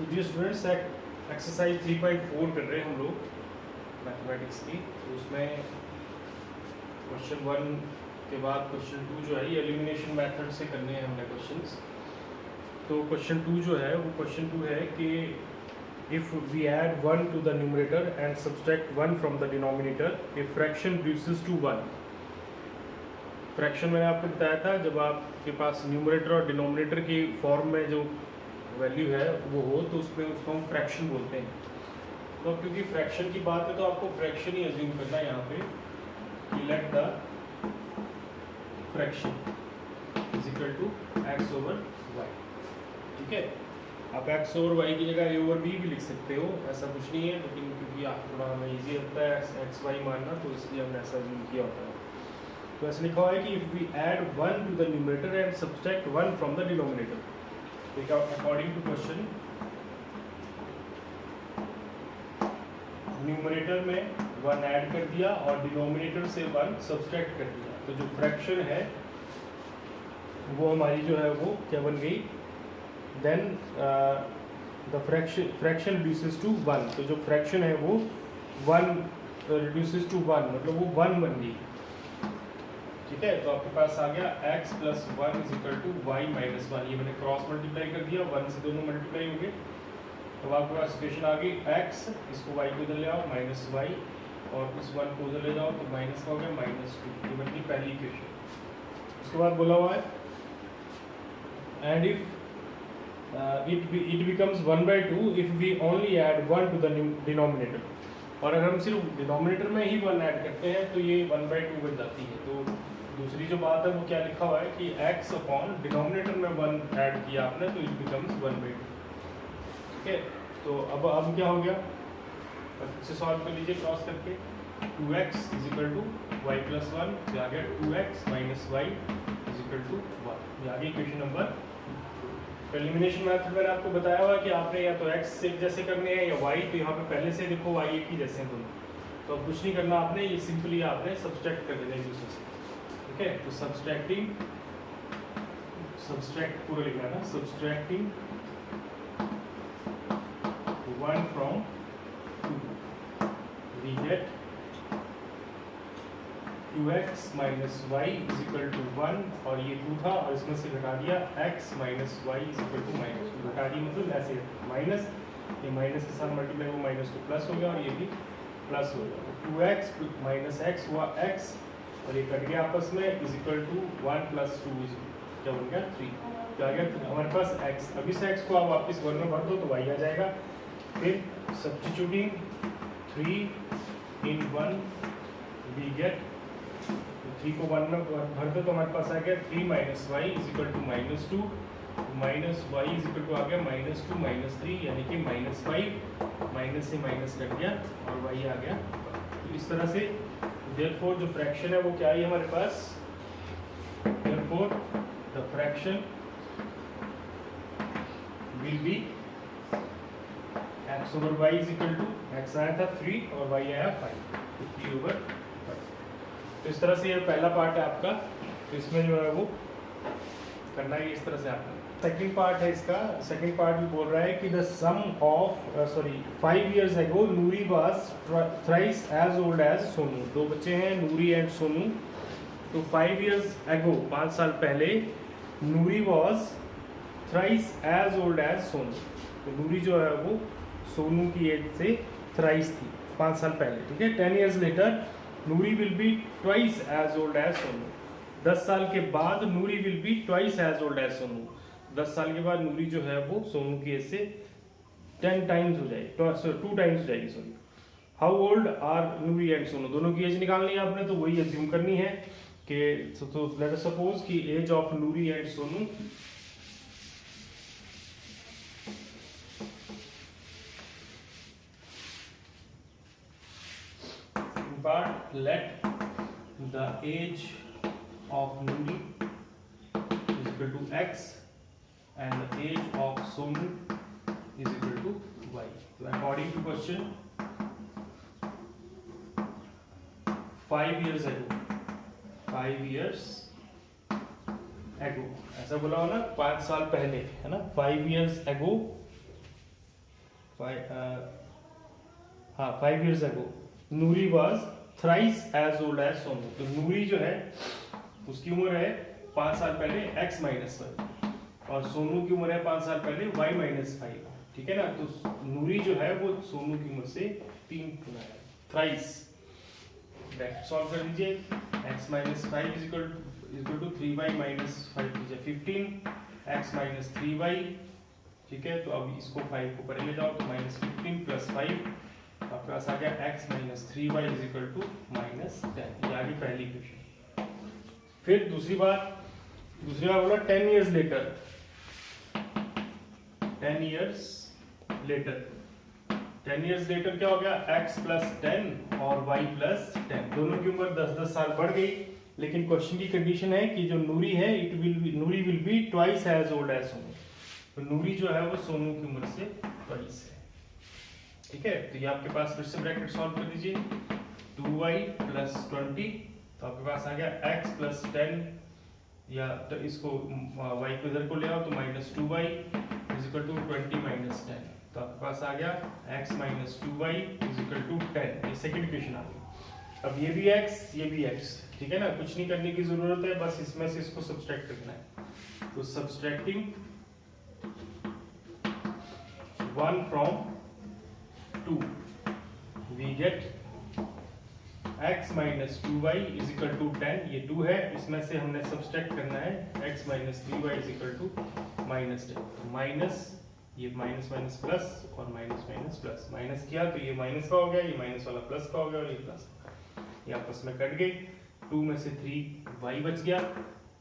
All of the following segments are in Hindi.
तो जी स्टूडेंट्स एक्सरसाइज 3.4 कर रहे हैं हम लोग मैथमेटिक्स की। तो उसमें क्वेश्चन 1 के बाद क्वेश्चन 2 जो है ये एलिमिनेशन मेथड से करने हैं हमने क्वेश्चंस। तो क्वेश्चन 2 जो है वो क्वेश्चन 2 है कि if we add 1 to the numerator and subtract 1 from the denominator a fraction reduces to 1। Fraction मैंने आपको बताया था, जब आपके पास न्यूमरेटर और डिनोमिनेटर की फॉर्म में जो वैल्यू है वो हो तो उसमें उसको हम फ्रैक्शन बोलते हैं। तो अब क्योंकि फ्रैक्शन की बात है तो आपको फ्रैक्शन ही अज्यूम करना है यहाँ पे कि let the fraction is equal to x over y. ठीक है, आप एक्स ओवर वाई की जगह ए ओवर बी भी लिख सकते हो, ऐसा कुछ नहीं है, लेकिन क्योंकि आप थोड़ा हमें ईजी लगता है एक्स वाई मानना तो इसलिए हमने ऐसा अज्यूम किया होता है। तो ऐसा लिखा हुआ है कि if we add 1 to the numerator and subtract 1 from the denominator. According to question numerator में 1 ऐड कर दिया और डिनोमिनेटर से 1 सब्सट्रैक्ट कर दिया, तो जो फ्रैक्शन है वो हमारी जो है वो क्या बन गई, then the fraction reduces to 1। तो जो फ्रैक्शन है वो 1 रिड्यूसेस टू 1 मतलब वो 1 बन गई। ठीक है, तो आपके पास आ गया x plus 1 is equal to y minus 1। ये मैंने क्रॉस मल्टीप्लाई कर दिया, 1 से दोनों मल्टीप्लाई हो गए। तो आपके पास इक्वेशन आ गई x, इसको y को उधर ले आओ माइनस वाई, और इस 1 को उधर ले जाओ तो माइनस का हो गया -2। ये बन गई पहली इक्वेशन। उसके बाद बोला हुआ है and if it becomes 1/2 if we only add 1 to the denominator. और अगर हम सिर्फ डिनोमिनेटर में ही 1 ऐड करते हैं तो ये 1/2 बन जाती है। तो दूसरी जो बात है वो क्या लिखा हुआ है कि x अपॉन डिनोमिनेटर में 1 ऐड किया आपने तो इट बिकम्स 1/2। ठीक है, तो अब क्या हो गया, इसे सॉल्व कर लीजिए क्रॉस करके। 2x is equal to y plus 1, ये आ गया 2x minus y is equal to 1। ये आ गई इक्वेशन नंबर। एलिमिनेशन मेथड मैंने आपको बताया हुआ कि आपने या तो x एक जैसे करने हैं या y, तो यहाँ पे पहले से देखो y एक ही जैसे हैं दोनों, तो अब कुछ नहीं करना आपने, ये सिंपली आपने सब्सट्रैक्ट कर देना एक दूसरे से। ठीक है, तो सब्सट्रैक्ट पूरा लिखना है ना, subtracting 1 from 2 we get 2x minus y is equal to 1, और ये 2 था और इसमें से घटा दिया x minus y is equal to -2। घटा दिया मतलब ऐसे माइनस, ये माइनस के साथ मल्टीप्लाई हुआ -2 प्लस हो गया और ये भी प्लस हो गया। 2x माइनस x हुआ x और ये कट गया आपस में, इज इक्वल टू 1 प्लस 2 क्या बन गया 3। क्या आ गया हमारे पास x। अब इस x को आप वापस 1 में भर दो तो y आ जाएगा। फिर सब्स्टिट्यूटिंग 3 in 1 वी गेट 3 को 1 में भर दो तो हमारे पास आ गया 3 minus y is equal to -2, minus y is equal to आ गया -2 -3 यानी कि -5। माइनस से माइनस कट गया और वाई आ गया। तो इस तरह से देयरफॉर जो फ्रैक्शन है वो क्या है हमारे पास, therefore the fraction will be x over y is equal to x आया था 3 और y आया 5, तो 3 ओवर 5। तो इस तरह से ये पहला पार्ट है आपका, तो इसमें जो है वो करना है इस तरह से आपने। सेकंड पार्ट है इसका, सेकंड पार्ट भी बोल रहा है कि the sum of 5 years ago Noori was thrice as old as Sonu. दो बच्चे हैं नूरी एंड सोनू। तो 5 years ago 5 साल पहले Noori was thrice as old as Sonu. तो नूरी जो है वो सोनू की एज से थ्राइस थी 5 साल पहले। ठीक है, 10 years later Noori will be twice as old as Sonu. 10 साल के बाद Noori will be twice as old as Sonu. 10 साल के बाद नूरी जो है वो सोनू की एज से 10 टाइम्स हो जाएगी, 2 टाइम्स हो जाएगी sorry. How old are Noori and Sonu, दोनों की एज निकालनी है आपने, तो वही अज्यूम करनी है कि लेट अस सपोज कि age of Noori and Sonu but let the age of Nuri is equal to x and the age of Sonu is equal to y. So according to question 5 years ago, 5 years ago ऐसा बोला हो ना 5 साल पहले, है ना, 5 years ago 5 years ago Noori was thrice as old as Sonu. तो नूरी जो है उसकी उम्र है 5 साल पहले x माइनस 1 और सोनू की उम्र है 5 साल पहले y माइनस 5। ठीक है ना, तो नूरी जो है वो सोनू की उम्र से 3 गुना है, थ्राइस। ब्रैकेट सॉल्व कर दीजिए, x minus 5 is equal to 3y minus 5 कीजिए 15, x माइनस 3y। ठीक है, तो अब इसको 5 को परे ले जाओ तो माइनस 15 प्लस 5 आपके पास आ गया x minus 3y is equal to minus 10। ये आ गई पहली इक्वेशन। फिर दूसरी बात बोला 10 years later। 10 years later क्या हो गया, x प्लस 10 और y प्लस 10, दोनों की उम्र 10-10 साल बढ़ गई। लेकिन क्वेश्चन की कंडीशन है कि जो नूरी है Noori will be twice as old as Sonu. तो नूरी जो है वो सोनू की उम्र से ट्वाइस है। ठीक है, तो ये आपके पास फिर से ब्रैकेट सॉल्व कर दीजिए, 2y प्लस 20, तो आपके पास आ गया x प्लस 10 या तो इसको y को इधर को ले आओ तो minus 2y is equal to 20 minus 10, तो आपके पास आ गया x minus 2y is equal to 10। ये सेकंड इक्वेशन आ गई। अब ये भी x ये भी x। ठीक है ना, कुछ नहीं करने की जरूरत है, बस इसमें से इसको सब्सट्रैक्ट करना है। तो subtracting 1 from 2 we get x minus 2y is equal to 10। ये 2 है, इसमें से हमने सब्सट्रैक्ट करना है x minus 3y is equal to minus 10। तो माइनस ये माइनस माइनस प्लस और माइनस माइनस प्लस, माइनस किया तो ये माइनस का हो गया, ये माइनस वाला प्लस का हो गया और ये प्लस, ये आपस में कट गई। 2 में से 3y बच गया।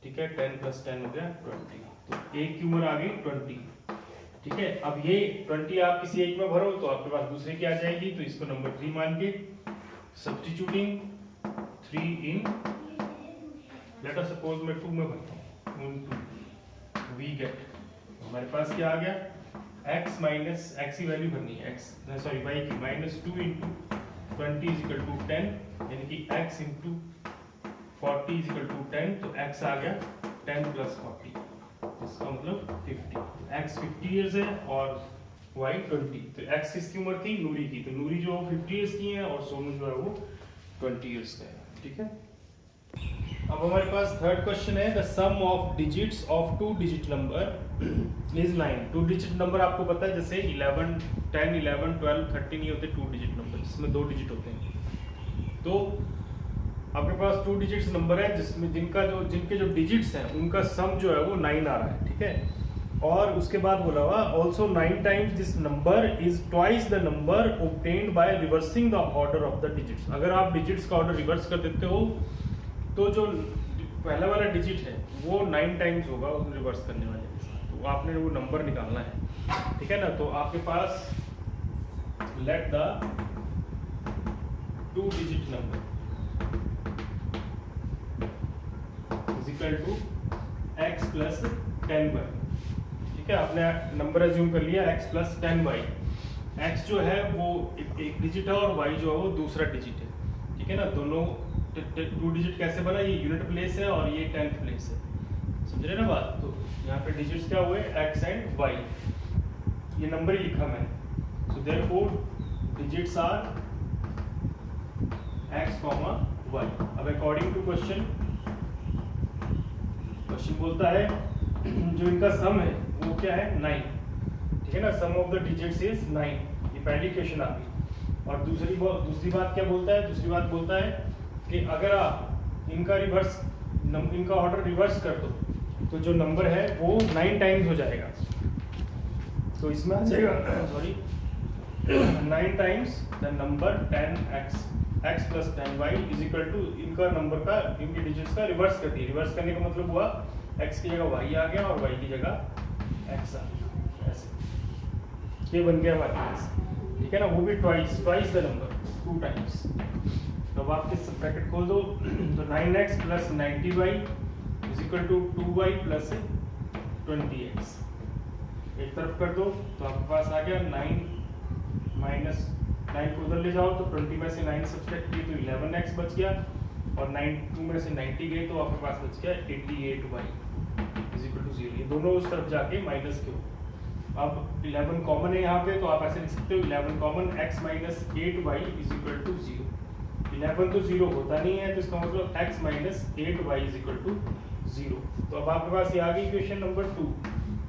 ठीक है, 10 प्लस 10 हो गया 20। तो एक की उम्र आ गई 20। ठीक है, अब ये 20 आप किसी एक में भरो तो आपके पास दूसरे की आ जाएगी, तो इसको नंबर 3 मान के सब्स्टिट्यूटिंग 3 इन लेट अस सपोज मैं 2 में भरता हूँ, वी गेट हमारे पास क्या आ गया, x माइनस x की वैल्यू भरनी है, x सॉरी y की, minus 2 into 20 is equal to 10, यानी कि x into 40 is equal to 10, तो x आ गया 10 प्लस 40, इसका मतलब 50। x 50 इयर्स है और y 20। तो x किसकी उम्र थी, नूरी की, तो नूरी जो 50 इयर्स की है और सोनू जो है वो 20 इयर्स का है। ठीक है, अब हमारे पास थर्ड क्वेश्चन है, the sum of digits of 2 digit number is 9। 2 digit number आपको पता है, जैसे 11, 10, 11, 12, 13 ये होते 2 डिजिट नंबर, जिसमें 2 डिजिट होते हैं। तो आपके पास 2 डिजिट्स नंबर है जिसमें जिनके जो डिजिट्स हैं उनका सम जो है वो 9 आ रहा है। ठीक है, और उसके बाद बोला हुआ also 9 times this number is twice the number obtained by reversing the order of the digits. अगर आप डिजिट्स का ऑर्डर रिवर्स कर देते हो तो जो पहला वाला डिजिट है वो 9 टाइम्स होगा उस रिवर्स करने वाले के साथ, तो आपने वो नंबर निकालना है। ठीक है ना, तो आपके पास let the 2 digit number is equal to x plus 10y। ठीक है, आपने नंबर एज्यूम कर लिया x प्लस 10y। x जो है वो एक डिजिट है और y जो है वो दूसरा डिजिट है। ठीक है ना, दोनों 2 डिजिट कैसे बना, ये यूनिट प्लेस है और ये 10th प्लेस है, समझ रहे ना बात। तो यहाँ पे डिजिट्स क्या हुए, x एंड y, ये नंबर ही लिखा मैंने। So therefore digits are x, y। अब अकॉर्डिंग टू क्वेश्चन बोलता है जो इनका सम है वो क्या है, 9। ठीक है ना, सम ऑफ द डिजिट्स इज 9, ये पहली क्वेश्चन आ गई। और दूसरी बात क्या बोलता है, दूसरी बात बोलता है कि अगर आप इनका ऑर्डर रिवर्स कर दो तो जो नंबर है वो 9 टाइम्स हो जाएगा। तो इसमें आ जाएगा sorry 9 times the number 10x plus 10y is equal to इनका नंबर का, इनके डिजिट्स का रिवर्स कर दिए। रिवर्स करने का मतलब हुआ x की जगह y आ गया और y की जगह x आ गया, ऐसे ये बन गया हमारे पास। ठीक है ना, वो भी ट्वाइस द नंबर, 2 टाइम्स। तो अब आप किस ब्रैकेट खोल दो, तो 9x plus 90y is equal to 2y plus 20x, एक तरफ कर दो तो आपके पास आ गया 9 माइनस 9 को उधर ले जाओ तो 20 में से 9 सब्सट्रैक्ट किए तो 11x बच गया, और 2 में से 90 गए तो आपके पास बच गया 88y इज इक्वल टू 0। ये दोनों उस तरफ जाके माइनस के हो, अब 11 कॉमन है यहाँ पे, तो आप ऐसे लिख सकते हो 11 common x minus 8y is equal to 0। 11 तो 0 होता नहीं है, तो इसका मतलब x minus 8y is equal to 0। तो अब आपके पास ये आ गई इक्वेशन नंबर 2।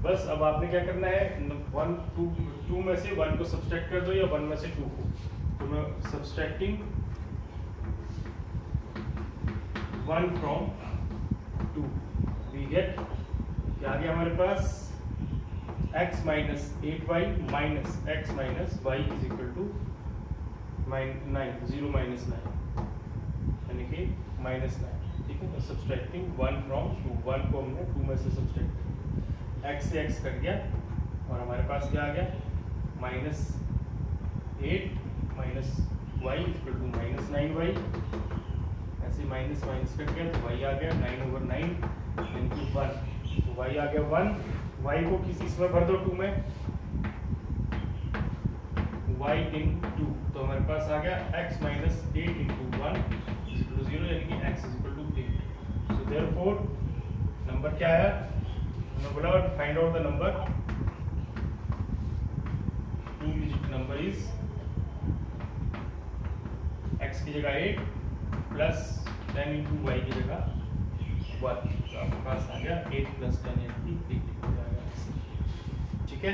बस अब आपने क्या करना है, 2 में से 1 को सब्सट्रैक्ट कर दो या 1 में से 2 को। तो मैं सब्सट्रैक्टिंग 1 फ्रॉम 2 वी गेट, क्या आ गया हमारे पास, x minus 8y minus x minus y is equal to 9, 0 minus 9, यानी कि माइनस 9। ठीक है, तो सब्सट्रैक्टिंग 1 फ्रॉम 2, 1 को हमने 2 में से सब्सट्रैक्ट किया, x से x कट गया और हमारे पास क्या आ गया, minus 8 minus y equal to minus 9y। ऐसे माइनस माइनस कट गया तो y आ गया 9/9 यानी कि 1। तो y आ गया 1, y को किस इसमें भर दो 2 में, y इन 2, तो हमारे पास आ गया x minus 8 into 1 is equal to 0, यानी कि x is equal to 8। So therefore number क्या है, हमने बोला find out the number, 2 digit number is x की जगह 8 प्लस 10 इंटू y की जगह 1, तो आपके पास आ गया 8 प्लस 10 यानी कि 8 हो जाएगा। ठीक है।